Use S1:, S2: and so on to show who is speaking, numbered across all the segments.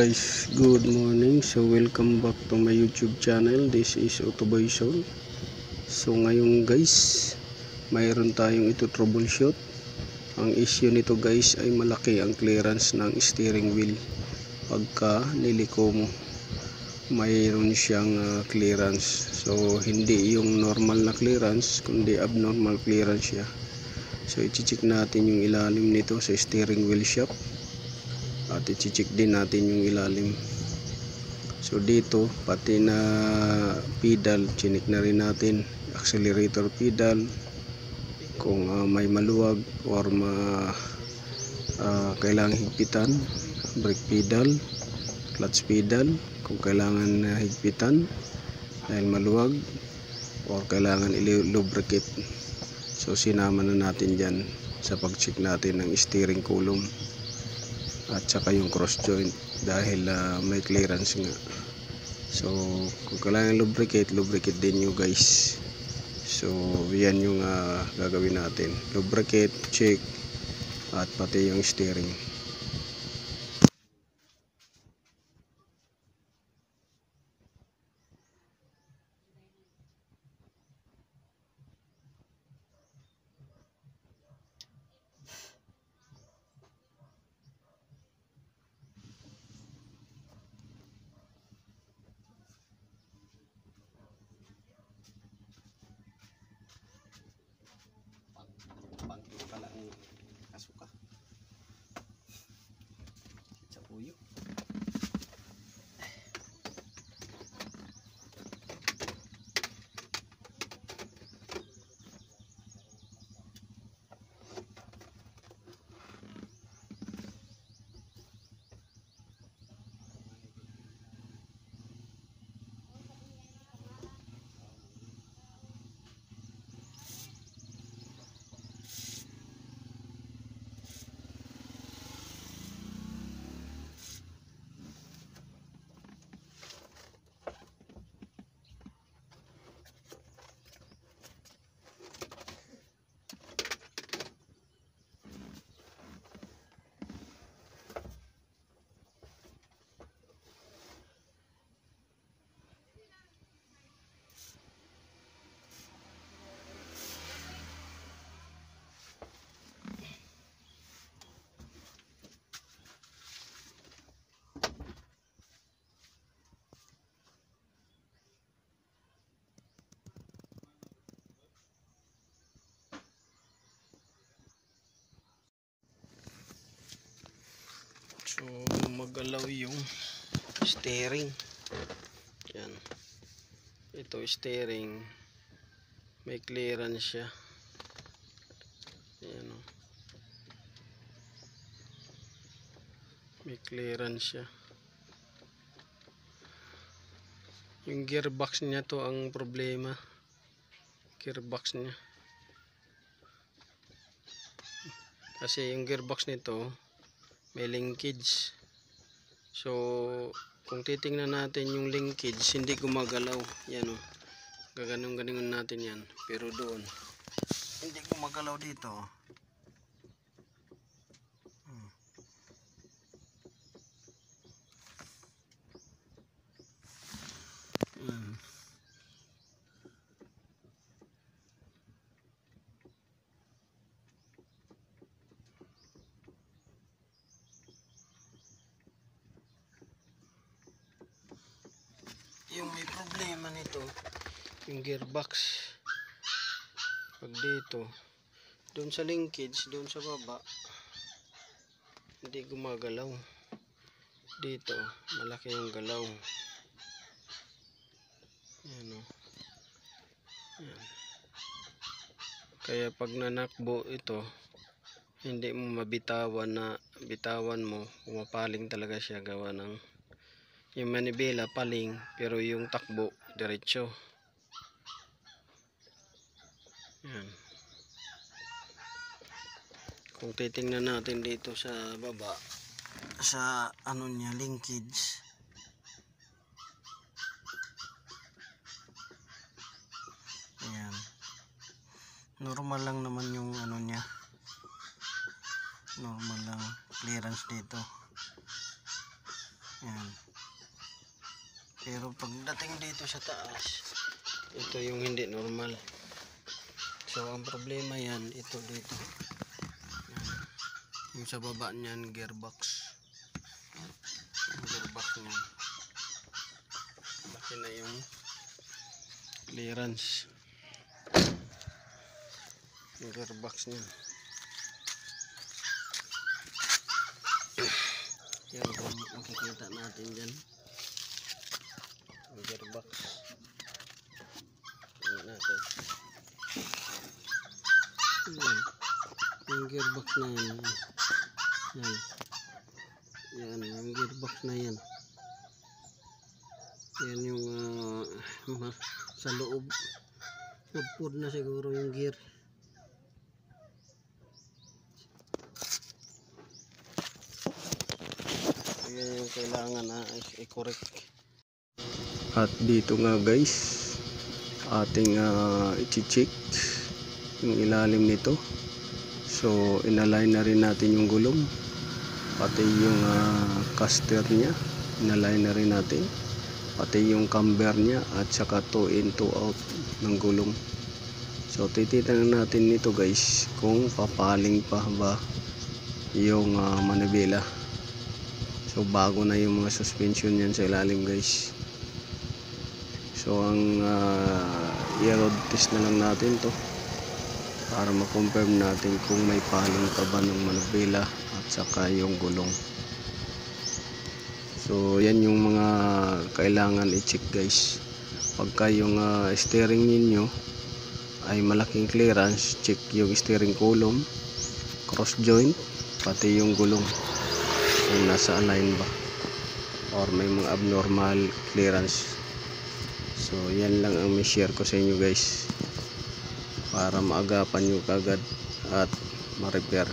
S1: Guys, good morning. So welcome back to my YouTube channel. This is Autoboy Soul. So ngayon guys, mayroon tayong ito troubleshoot. Ang issue nito guys ay malaki ang clearance ng steering wheel. Pagka niliko mo, mayroon siyang clearance. So hindi yung normal na clearance, kundi abnormal clearance siya. So i-check natin yung ilalim nito sa steering wheel shaft. At i-check din natin yung ilalim. So dito pati na pedal chinik na rin natin, accelerator pedal kung may maluwag or kailangan higpitan, brake pedal, clutch pedal kung kailangan higpitan dahil maluwag or kailangan i-lubricate. So sinama na natin dyan sa pag-check natin ng steering column at saka yung cross joint dahil may clearance nga. So kung kailangan lubricate din nyo guys. So yan yung gagawin natin, lubricate, check at pati yung steering. So magalaw yung steering. Yan. Ito steering, may clearance siya. Yan o. May clearance siya. Yung gearbox niya to ang problema. Gearbox niya. Kasi yung gearbox nito may linkage. So kung titingnan natin yung linkage, hindi gumagalaw. Yan o. Gaganong-ganingon natin yan. Pero doon, hindi gumagalaw dito. Yung may problema nito, yung gearbox. Pag dito, doon sa linkage, doon sa baba, hindi gumagalaw. Dito, malaki yung galaw. Yan o. Yan. Kaya pag nanakbo ito, hindi mo mabitawan na bitawan mo, pumapaling talaga siya gawa ng yung manibela paling, pero yung takbo diretso. Yan. Kung titingnan natin dito sa baba, sa ano niya, linkage, ayan, normal lang naman yung ano niya, normal lang clearance dito. Yan. Pero pagdating dito sa taas, ito yung hindi normal. So ang problema yan, ito dito. Yan. Yung sa baba niyan, gearbox. Yung gearbox niyan. Laki na yung clearance. Yung gearbox niya. Yan kung makikita natin dyan. Yung gearbox. Tingnan natin. Yan. Yung gearbox na yan. Yan. Yan. Yung gearbox na yan. Yan yung sa loob. Pudpud na siguro yung gear. Yan yung kailangan na i-correct. At dito nga guys, ating i-check yung ilalim nito. So inalign na rin natin yung gulong, pati yung caster nya inalign na rin natin, pati yung camber nya, at saka 2 in 2 out ng gulong. So tititingnan natin nito guys kung papaling pa ba yung manibela. So bago na yung mga suspension yan sa ilalim guys. So ang i-road test na lang natin to para ma-confirm natin kung may paling pa ba ng manibela at saka yung gulong. So yan yung mga kailangan i-check guys. Pagka yung steering ninyo ay malaking clearance, check yung steering column, cross joint, pati yung gulong kung nasa align ba or may mga abnormal clearance. So yan lang ang may share ko sa inyo guys para maagapan nyo kagad at ma-repair.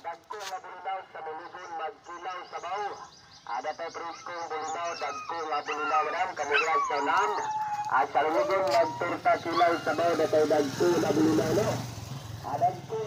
S2: Dagko nga bulinaw sa Mulugon magkilaw sa baw. Ada tayo priskong bulinaw, dagko nga bulinaw ram, kamigras sa nan. At sa Mulugon magturta kilaw sa baw, ada tayo dagko nga bulinaw no. Dagko